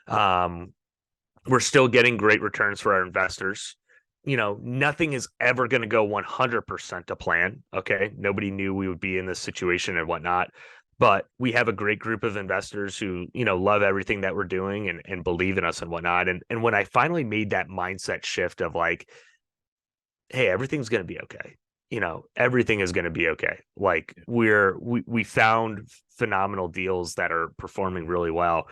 We're still getting great returns for our investors. Nothing is ever going to go 100% to plan. Okay. Nobody knew we would be in this situation and whatnot, but we have a great group of investors who, love everything that we're doing and believe in us and whatnot. And when I finally made that mindset shift of like, hey, everything's going to be okay. Everything is going to be okay. Like we found phenomenal deals that are performing really well.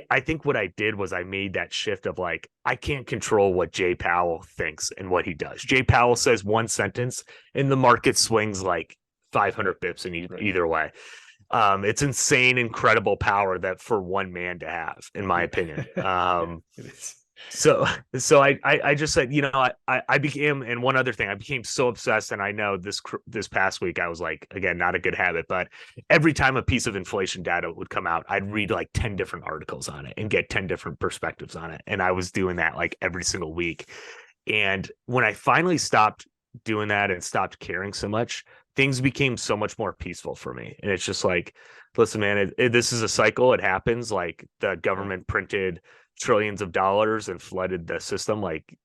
I think what I did was I made that shift of like, I can't control what Jay Powell thinks and what he does. Jay Powell says one sentence and the market swings like 500 bips in either way. It's insane, incredible power that for one man to have, in my opinion. So I just said, I became, and one other thing, I became so obsessed. And I know this past week, I was like, again, not a good habit, but every time a piece of inflation data would come out, I'd read like 10 different articles on it and get 10 different perspectives on it. And I was doing that like every single week. And when I finally stopped doing that and stopped caring so much, things became so much more peaceful for me. And it's just like, listen, man, this is a cycle. It happens. Like the government printed trillions of dollars and flooded the system, like,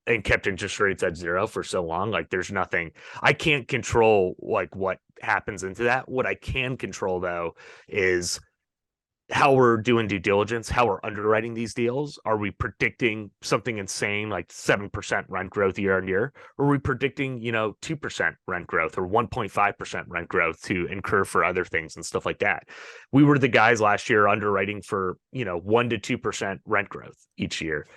and kept interest rates at zero for so long. Like there's nothing I can't control, like what happens into that. What I can control though is how we're doing due diligence, how we're underwriting these deals. Are we predicting something insane like 7% rent growth year on year? Or are we predicting, 2% rent growth or 1.5% rent growth to incur for other things and stuff like that? We were the guys last year underwriting for, 1 to 2% rent growth each year,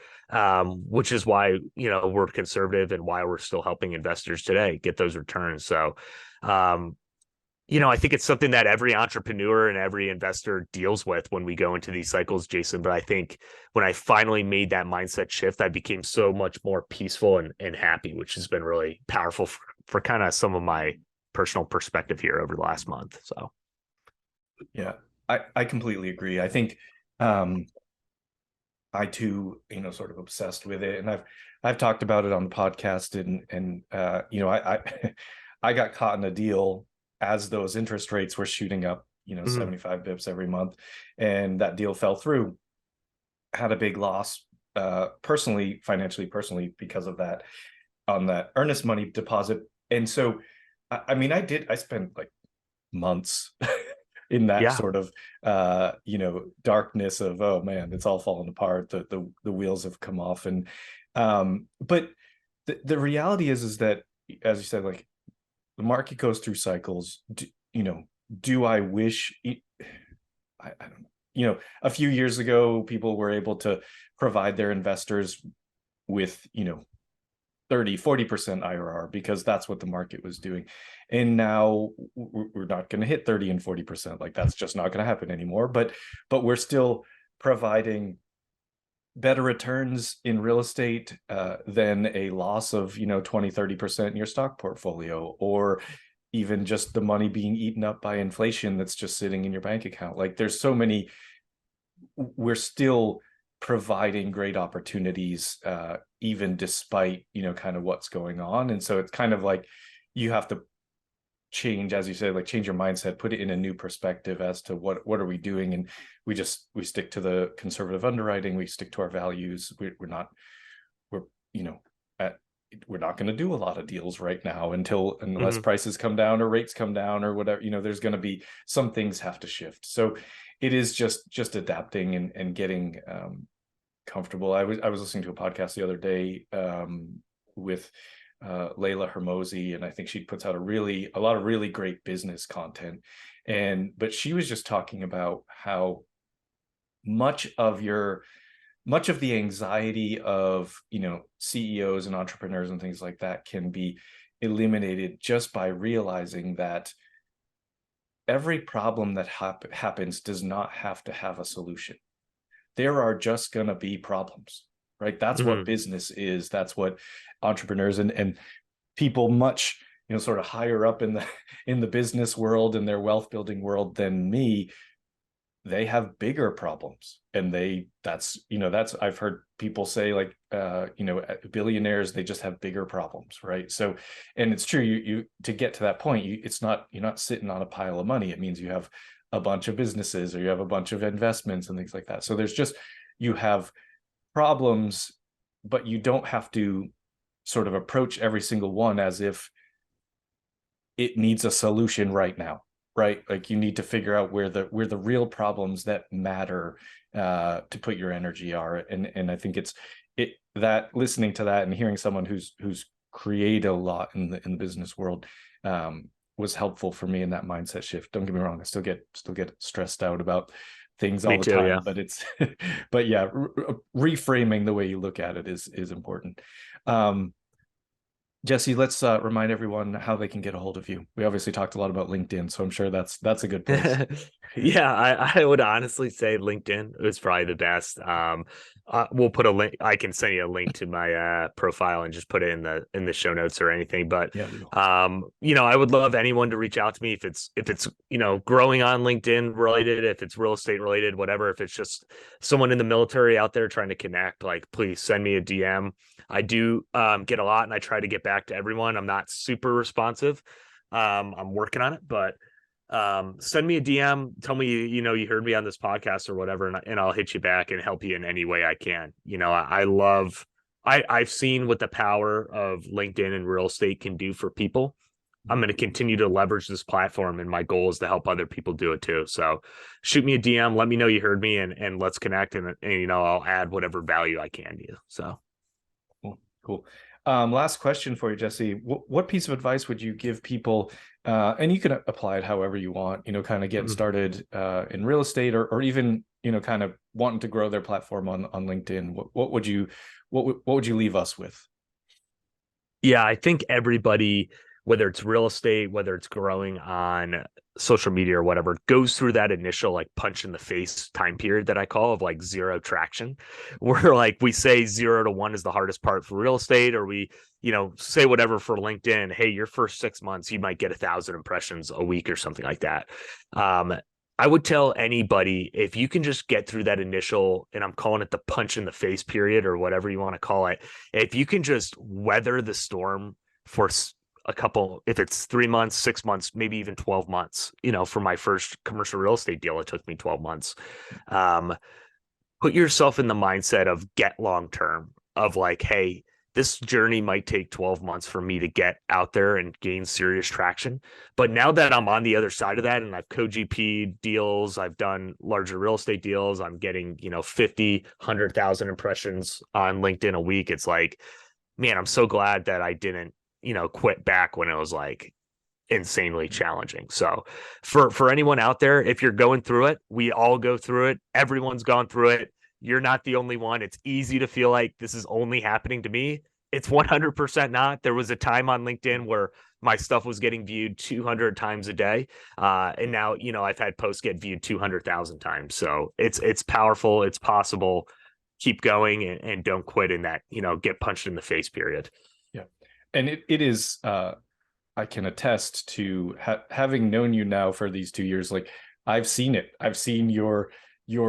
which is why, we're conservative and why we're still helping investors today get those returns. So, I think it's something that every entrepreneur and every investor deals with when we go into these cycles, Jason. But I think when I finally made that mindset shift, I became so much more peaceful and happy, which has been really powerful for kind of some of my personal perspective here over the last month. So, yeah, I completely agree. I think I too, sort of obsessed with it, and I've talked about it on the podcast, and I got caught in a deal as those interest rates were shooting up, 75 bips every month, and that deal fell through. Had a big loss, financially, because of that, on that earnest money deposit. And so, I spent like months in that sort of, darkness of, oh man, it's all falling apart. The wheels have come off. And, but the reality is that, as you said, like, the market goes through cycles. Do I wish, I don't know, a few years ago, people were able to provide their investors with, 30-40% IRR because that's what the market was doing. And now we're not going to hit 30 and 40%. Like that's just not going to happen anymore. But we're still providing better returns in real estate than a loss of 20-30% in your stock portfolio, or even just the money being eaten up by inflation that's just sitting in your bank account. Like there's so many, we're still providing great opportunities even despite kind of what's going on. And so it's kind of like you have to change, as you said, like change your mindset, put it in a new perspective as to what are we doing. And we stick to the conservative underwriting, we stick to our values. We're we're not going to do a lot of deals right now unless Mhm. prices come down or rates come down or whatever. There's going to be some things have to shift. So it is just adapting and getting comfortable. I was listening to a podcast the other day with Layla Hermosi, and I think she puts out a lot of really great business content. But she was just talking about how much of the anxiety of CEOs and entrepreneurs and things like that can be eliminated just by realizing that every problem that happens does not have to have a solution. There are just going to be problems, right? That's what Mhm. business is. That's what entrepreneurs and people much sort of higher up in the business world and their wealth building world than me, they have bigger problems. And that's I've heard people say, like, billionaires, they just have bigger problems, right? So, and it's true, you to get to that point, you're not sitting on a pile of money. It means you have a bunch of businesses, or you have a bunch of investments and things like that. So you have problems, but you don't have to sort of approach every single one as if it needs a solution right now, right? Like, you need to figure out where the real problems that matter to put your energy are. And I think it's that listening to that and hearing someone who's created a lot in the business world was helpful for me in that mindset shift. Don't get me wrong, I still get stressed out about things Me all the too. time, Yeah. but it's but yeah, reframing the way you look at it is important. Jesse, let's remind everyone how they can get a hold of you. We obviously talked a lot about LinkedIn, so I'm sure that's a good place. Yeah, I would honestly say LinkedIn is probably the best. We'll put a link. I can send you a link to my profile and just put it in the show notes or anything. But Yeah, we will. I would love anyone to reach out to me if it's growing on LinkedIn related, if it's real estate related, whatever. If it's just someone in the military out there trying to connect, like, please send me a DM. I do get a lot, and I try to get back to everyone. I'm not super responsive. I'm working on it, but send me a DM, tell me you heard me on this podcast or whatever, and I'll hit you back and help you in any way I can. I've seen what the power of LinkedIn and real estate can do for people. I'm going to continue to leverage this platform, and my goal is to help other people do it too. So shoot me a DM, let me know you heard me, and let's connect, and I'll add whatever value I can to you. So Cool. Last question for you, Jesse. What piece of advice would you give people, and you can apply it however you want, kind of getting started in real estate, or even, kind of wanting to grow their platform on LinkedIn? What would you leave us with? Yeah, I think everybody, whether it's real estate, whether it's growing on social media or whatever, goes through that initial like punch in the face time period that I call of like zero traction, where like we say 0 to 1 is the hardest part for real estate, or we, say whatever for LinkedIn. Hey, your first 6 months, you might get 1,000 impressions a week or something like that. I would tell anybody, if you can just get through that initial, and I'm calling it the punch in the face period or whatever you want to call it, if you can just weather the storm for a couple, if it's 3 months, 6 months, maybe even 12 months, for my first commercial real estate deal, it took me 12 months. Put yourself in the mindset of get long term, of like, hey, this journey might take 12 months for me to get out there and gain serious traction. But now that I'm on the other side of that, and I've co-GP deals, I've done larger real estate deals, I'm getting, 50, 100,000 impressions on LinkedIn a week. It's like, man, I'm so glad that I didn't, quit back when it was like insanely challenging. So for anyone out there, if you're going through it, we all go through it. Everyone's gone through it. You're not the only one. It's easy to feel like this is only happening to me. It's 100% not. There was a time on LinkedIn where my stuff was getting viewed 200 times a day. And now, I've had posts get viewed 200,000 times. So it's powerful. It's possible. Keep going, and don't quit in that, get punched in the face period. Yeah. And it is, I can attest to having known you now for these 2 years. Like, I've seen it. I've seen your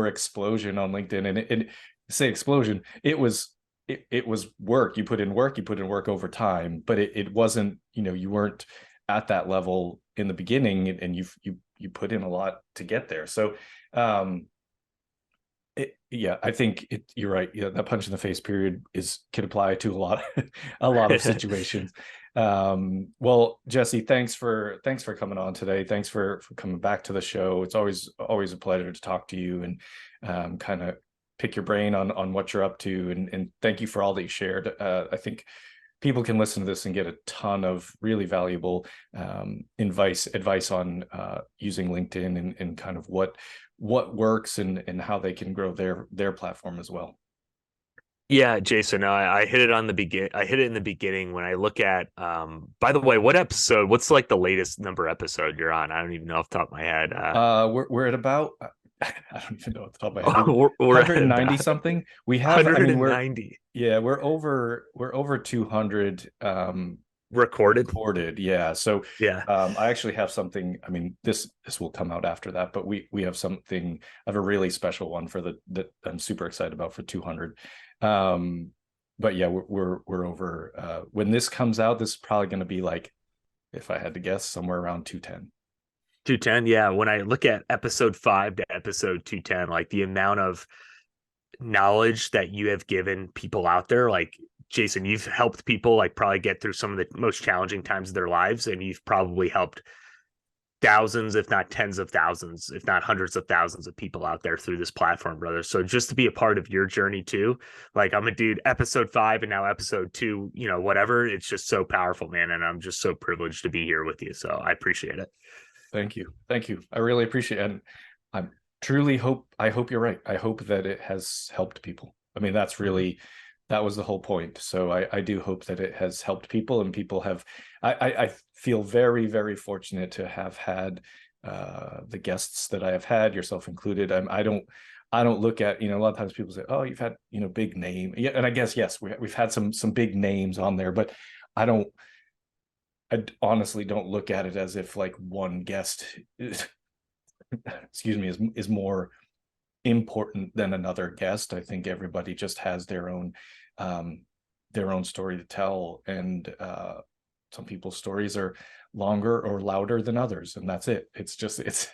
explosion on LinkedIn, and say explosion. It was work. You put in work over time, but it wasn't, you weren't at that level in the beginning, and you put in a lot to get there. So, Yeah, I think you're right. Yeah, that punch in the face period can apply to a lot of situations. Well, Jesse, thanks for coming on today. Thanks for coming back to the show. It's always a pleasure to talk to you and kind of pick your brain on what you're up to. And thank you for all that you shared. I think people can listen to this and get a ton of really valuable advice on using LinkedIn and kind of what works and how they can grow their platform as well. Yeah, Jason, I hit it I hit it in the beginning when I look at, by the way, what's like the latest number episode you're on? I don't even know off the top of my head. We're at about, I don't even know off the top of my head. We're 190 something. We have, 190. We're over 200 recorded. Yeah. So Yeah. I actually have something, I mean, this will come out after that, but we have something of a really special one that I'm super excited about for 200. But yeah, we're over, when this comes out, this is probably going to be like, if I had to guess, somewhere around 210. 210. Yeah. When I look at episode 5 to episode 210, like the amount of knowledge that you have given people out there, like Jason, you've helped people like probably get through some of the most challenging times of their lives, and you've probably helped thousands, if not tens of thousands, if not hundreds of thousands of people out there through this platform, brother. So just to be a part of your journey too, like I'm a dude, episode 5 and now episode 2, whatever, it's just so powerful, man. And I'm just so privileged to be here with you. So I appreciate it. Thank you. I really appreciate it. And I hope you're right. I hope that it has helped people. I mean, that was the whole point. So I do hope that it has helped people, and people have, I feel very, very fortunate to have had the guests that I have had, yourself included. I don't look at, a lot of times people say, oh, you've had, big name. Yeah. And I guess, yes, we've had some big names on there, but I honestly don't look at it as if like one guest excuse me, is more important than another guest. I think everybody just has their own story to tell, and some people's stories are longer or louder than others, and that's it. It's just it's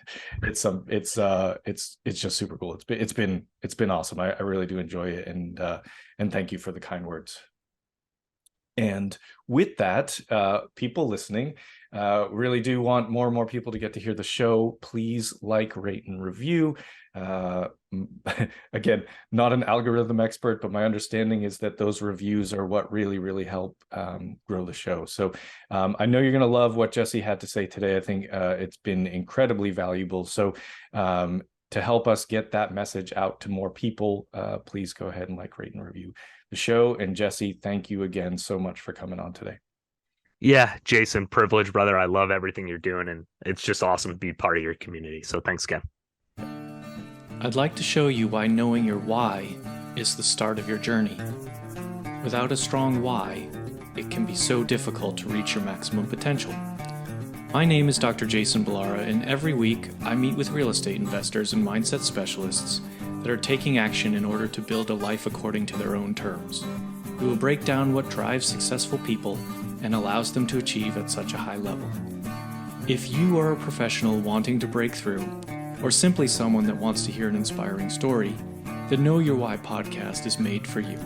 just super cool. It's been awesome. I really do enjoy it, and thank you for the kind words. And with that, people listening, really do want more and more people to get to hear the show. Please like, rate, and review. Again, not an algorithm expert, but my understanding is that those reviews are what really, really help grow the show. So I know you're going to love what Jesse had to say today. I think it's been incredibly valuable. So to help us get that message out to more people, please go ahead and like, rate, and review the show. And Jesse, thank you again so much for coming on today. Yeah, Jason, privilege, brother. I love everything you're doing, and it's just awesome to be part of your community. So thanks again. I'd like to show you why knowing your why is the start of your journey. Without a strong why, it can be so difficult to reach your maximum potential. My name is Dr. Jason Balara, and every week I meet with real estate investors and mindset specialists that are taking action in order to build a life according to their own terms. We will break down what drives successful people and allows them to achieve at such a high level. If you are a professional wanting to break through, or simply someone that wants to hear an inspiring story, the Know Your Why podcast is made for you.